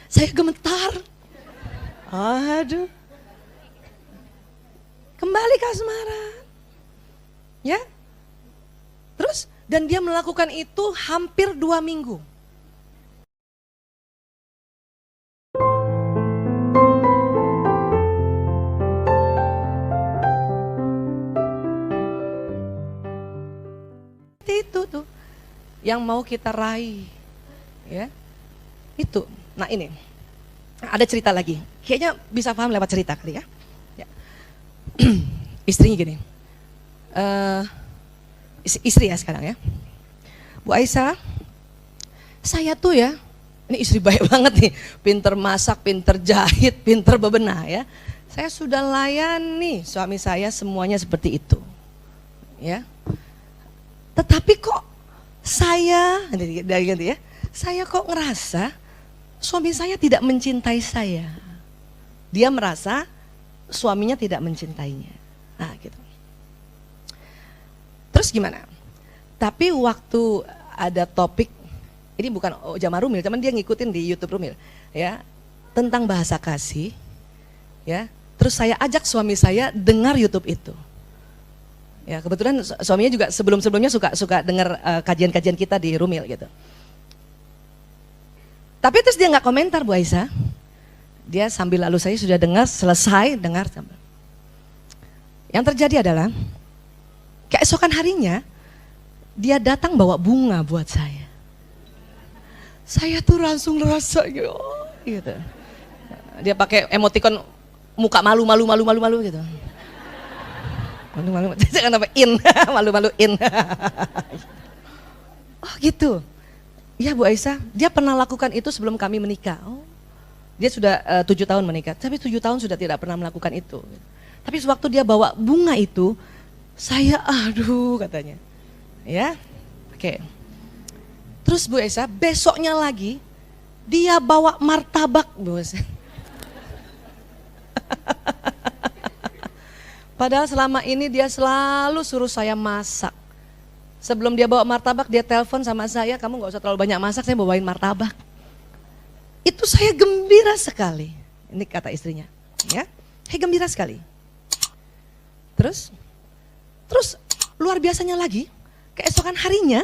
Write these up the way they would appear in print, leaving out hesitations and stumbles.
Saya gemetar. Aduh. Kembali ke asmara. Ya. Terus, dan dia melakukan itu hampir 2 minggu. Itu tuh yang mau kita raih. Ya. Itu. Nah ini. Ada cerita lagi. Kayaknya bisa paham lewat cerita kali ya. Ya. Istrinya gini. Istri ya sekarang ya. Bu Aisyah, saya tuh ya, ini istri baik banget nih, pinter masak, pinter jahit, pinter bebenah ya. Saya sudah layani suami saya semuanya seperti itu. Ya. Tetapi kok saya, dari ganti ya, saya kok ngerasa suami saya tidak mencintai saya. Dia merasa suaminya tidak mencintainya. Nah gitu. Terus gimana? Tapi waktu ada topik, ini bukan Ojama Rumil, cuman dia ngikutin di YouTube Rumil, ya, tentang bahasa kasih, ya. Terus saya ajak suami saya dengar YouTube itu. Ya, kebetulan suaminya juga sebelum-sebelumnya suka dengar kajian-kajian kita di Rumil gitu. Tapi terus dia nggak komentar, Bu Aisyah. Dia sambil lalu saya sudah dengar, selesai dengar. Yang terjadi adalah keesokan harinya dia datang bawa bunga buat saya. Saya tuh langsung ngerasa gitu. Dia pakai emoticon muka malu gitu. Malu, jangan apa in, malu-maluin. Oh gitu. Ya Bu Aisyah, dia pernah lakukan itu sebelum kami menikah. Oh, dia sudah 7 tahun menikah, tapi 7 tahun sudah tidak pernah melakukan itu. Tapi sewaktu dia bawa bunga itu, saya aduh katanya. Ya, oke. Terus Bu Aisyah, besoknya lagi dia bawa martabak, Bu Aisyah. Padahal selama ini dia selalu suruh saya masak. Sebelum dia bawa martabak, dia telepon sama saya, kamu gak usah terlalu banyak masak, saya bawain martabak. Itu saya gembira sekali. Ini kata istrinya, ya, saya gembira sekali. Terus luar biasanya lagi, keesokan harinya,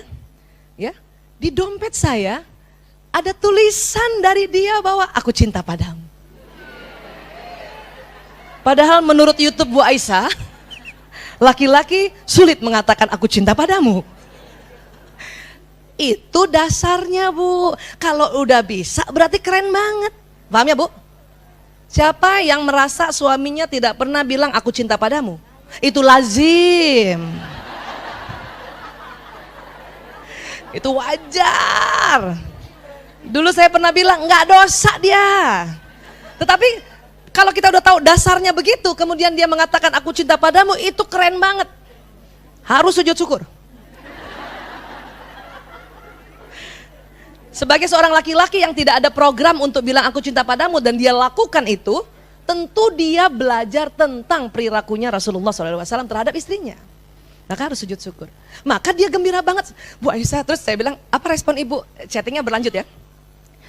ya, di dompet saya ada tulisan dari dia bahwa aku cinta padamu. Padahal menurut YouTube Bu Aisyah, laki-laki sulit mengatakan aku cinta padamu. Itu dasarnya Bu. Kalau udah bisa berarti keren banget. Paham ya Bu? Siapa yang merasa suaminya tidak pernah bilang aku cinta padamu? Itu lazim. Itu wajar. Dulu saya pernah bilang nggak dosa dia. Tetapi kalau kita udah tahu dasarnya begitu, kemudian dia mengatakan aku cinta padamu, itu keren banget. Harus sujud syukur. Sebagai seorang laki-laki yang tidak ada program untuk bilang aku cinta padamu dan dia lakukan itu, tentu dia belajar tentang perilakunya Rasulullah SAW terhadap istrinya. Maka harus sujud syukur. Maka dia gembira banget. Bu Aisyah, terus saya bilang, apa respon ibu? Chattingnya berlanjut ya.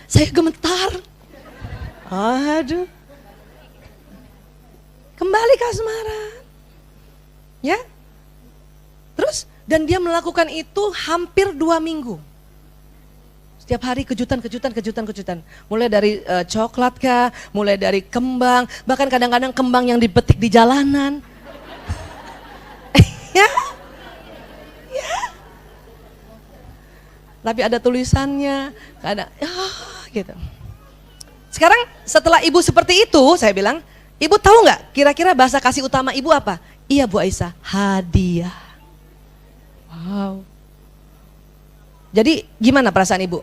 Saya gemetar. Aduh. Kembali ke asmara. Ya. Terus, dan dia melakukan itu hampir 2 minggu. Setiap hari kejutan. Mulai dari coklat kah, mulai dari kembang, bahkan kadang-kadang kembang yang dipetik di jalanan. Ya. Tapi ada tulisannya, kadang gitu. Sekarang setelah ibu seperti itu, saya bilang, ibu tahu nggak kira-kira bahasa kasih utama ibu apa? Iya Bu Aisyah, hadiah. Wow. Jadi gimana perasaan ibu?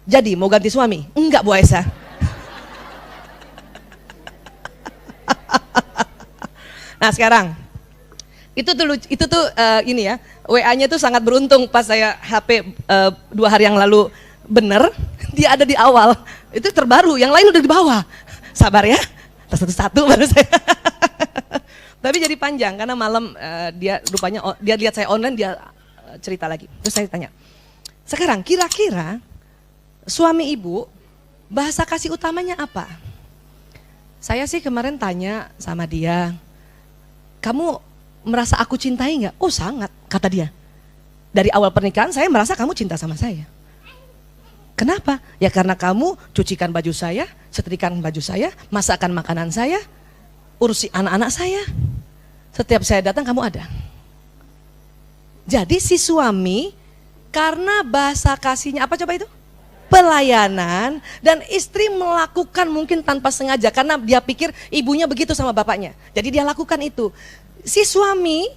Jadi mau ganti suami? Enggak Bu Aisyah. Nah sekarang, itu tuh ini ya, WA-nya tuh sangat beruntung pas saya HP 2 hari yang lalu bener, dia ada di awal. Itu terbaru, yang lain udah di bawah. Sabar ya. Satu-satu baru saya. Tapi jadi panjang karena malam dia rupanya dia lihat saya online, dia cerita lagi. Terus saya tanya, sekarang kira-kira suami ibu Bahasa kasih utamanya apa? Saya sih kemarin tanya sama dia, kamu merasa aku cintai nggak? Oh sangat, kata dia. Dari awal pernikahan saya merasa kamu cinta sama saya. Kenapa? Ya karena kamu cucikan baju saya, setrikaan baju saya, masakan makanan saya, urusi anak-anak saya. Setiap saya datang kamu ada. Jadi si suami karena bahasa kasihnya apa coba itu? Pelayanan, dan istri melakukan mungkin tanpa sengaja karena dia pikir ibunya begitu sama bapaknya. Jadi dia lakukan itu. Si suami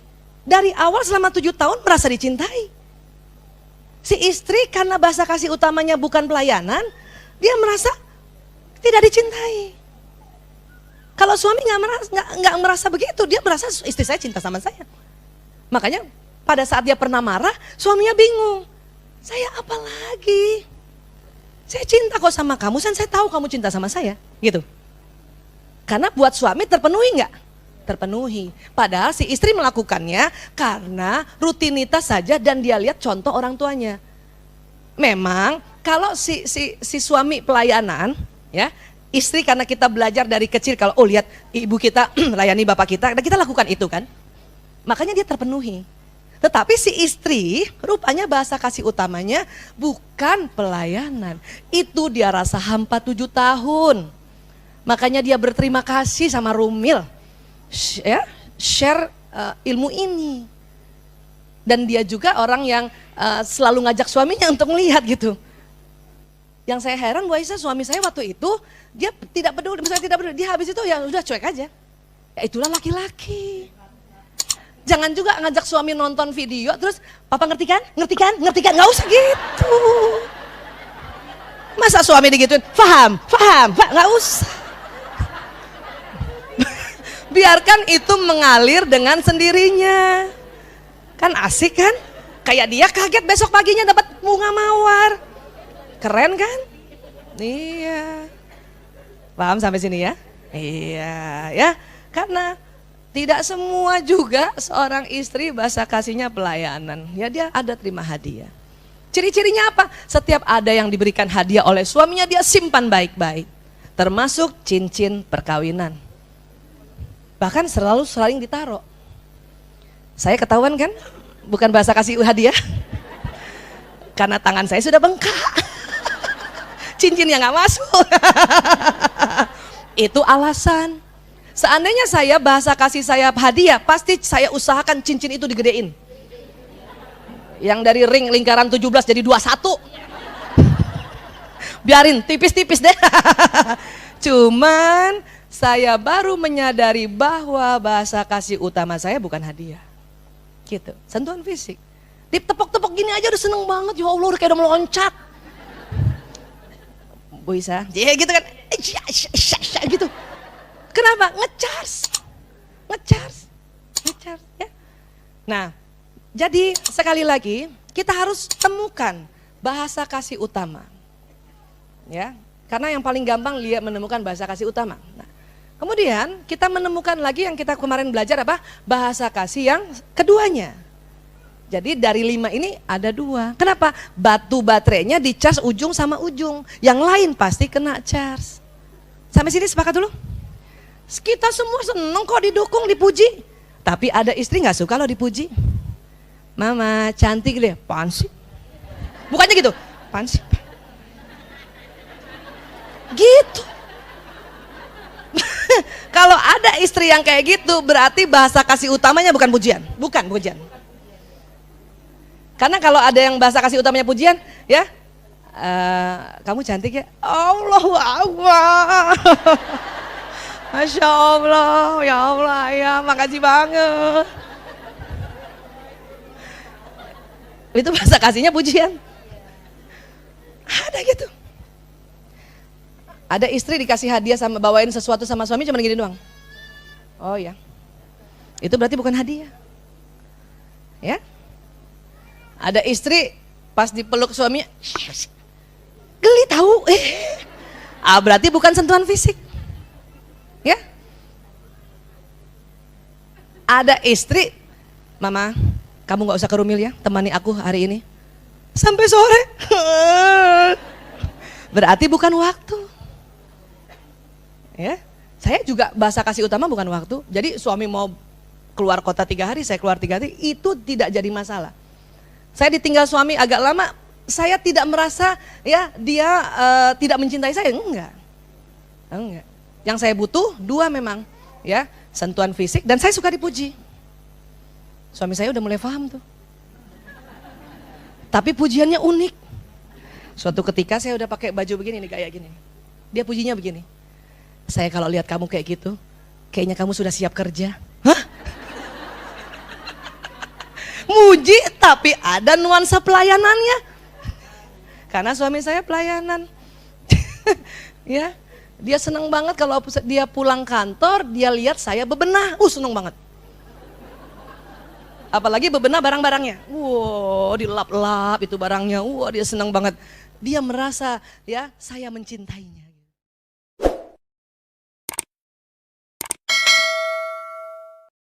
dari awal selama 7 tahun merasa dicintai. Si istri karena bahasa kasih utamanya bukan pelayanan, dia merasa tidak dicintai. Kalau suami nggak merasa begitu, dia merasa istri saya cinta sama saya. Makanya pada saat dia pernah marah, suaminya bingung. Saya apa lagi? Saya cinta kok sama kamu, dan saya tahu kamu cinta sama saya, gitu. Karena buat suami terpenuhi nggak? Terpenuhi. Padahal si istri melakukannya karena rutinitas saja dan dia lihat contoh orang tuanya. Memang kalau si suami pelayanan, ya istri karena kita belajar dari kecil kalau lihat ibu kita layani bapak kita lakukan itu kan, makanya dia terpenuhi. Tetapi si istri rupanya bahasa kasih utamanya bukan pelayanan. Itu dia rasa hampa 7 tahun. Makanya dia berterima kasih sama Rumil. Share ilmu ini. Dan dia juga orang yang selalu ngajak suaminya untuk melihat gitu. Yang saya heran Bu Aisyah, suami saya waktu itu dia tidak peduli, misalnya tidak peduli, dia habis itu ya udah cuek aja. Ya itulah laki-laki. Jangan juga ngajak suami nonton video terus papa ngerti kan, nggak usah gitu. Masa suami digituin, paham, nggak usah. Biarkan itu mengalir dengan sendirinya. Kan asik kan? Kayak dia kaget besok paginya dapat bunga mawar. Keren kan? Iya. Paham sampai sini ya? Iya ya, karena tidak semua juga seorang istri bahasa kasihnya pelayanan. Ya dia ada terima hadiah. Ciri-cirinya apa? Setiap ada yang diberikan hadiah oleh suaminya dia simpan baik-baik. Termasuk cincin perkawinan. Bahkan selalu sering ditaruh. Saya ketahuan kan? Bukan bahasa kasih hadiah. Karena tangan saya sudah bengkak. Cincinnya nggak masuk. Itu alasan. Seandainya saya bahasa kasih saya hadiah, pasti saya usahakan cincin itu digedein. Yang dari ring lingkaran 17 jadi 21. Biarin tipis-tipis deh. Cuman saya baru menyadari bahwa bahasa kasih utama saya bukan hadiah. Gitu, sentuhan fisik. Ditepok-tepok gini aja udah seneng banget, ya Allah udah kayak udah meloncat. Bu Isa, ya gitu kan, gitu. Kenapa? Ngecharge ya. Nah, jadi sekali lagi kita harus temukan bahasa kasih utama. Ya, karena yang paling gampang dia menemukan bahasa kasih utama. Nah, kemudian kita menemukan lagi yang kita kemarin belajar apa? Bahasa kasih yang keduanya. Jadi dari 5 ini ada 2. Kenapa? Batu baterainya dicas ujung sama ujung. Yang lain pasti kena charge. Sampai sini sepakat dulu? Kita semua seneng kok didukung, dipuji. Tapi ada istri gak suka loh dipuji. Mama cantik deh, apaan sih? Bukannya gitu, apaan sih? Gitu. Kalau ada istri yang kayak gitu, berarti bahasa kasih utamanya bukan pujian. Bukan pujian. Karena kalau ada yang bahasa kasih utamanya pujian, ya, kamu cantik ya, Allahu Akbar. Masya Allah, ya Allah, ya makasih banget. Itu bahasa kasihnya pujian. Ada gitu. Ada istri dikasih hadiah sama bawain sesuatu sama suami cuma gini doang. Oh ya, itu berarti bukan hadiah. Ya. Ada istri pas dipeluk suaminya, geli tahu. Berarti bukan sentuhan fisik. Ya, ada istri, Mama, kamu nggak usah ke Rumil ya, temani aku hari ini sampai sore. Berarti bukan waktu. Ya, saya juga bahasa kasih utama bukan waktu. Jadi suami mau keluar kota 3 hari, saya keluar 3 hari, itu tidak jadi masalah. Saya ditinggal suami agak lama, saya tidak merasa ya dia tidak mencintai saya, enggak. Yang saya butuh 2 memang, ya, sentuhan fisik dan saya suka dipuji. Suami saya udah mulai paham tuh. Tapi pujiannya unik. Suatu ketika saya udah pakai baju begini nih, kayak gini. Dia pujinya begini. Saya kalau lihat kamu kayak gitu, kayaknya kamu sudah siap kerja. Hah? Muji tapi ada nuansa pelayanannya. Karena suami saya pelayanan. Ya, dia senang banget kalau dia pulang kantor, dia lihat saya bebenah. Senang banget. Apalagi bebenah barang-barangnya. Wow, dilap-lap itu barangnya. Dia senang banget. Dia merasa ya saya mencintainya.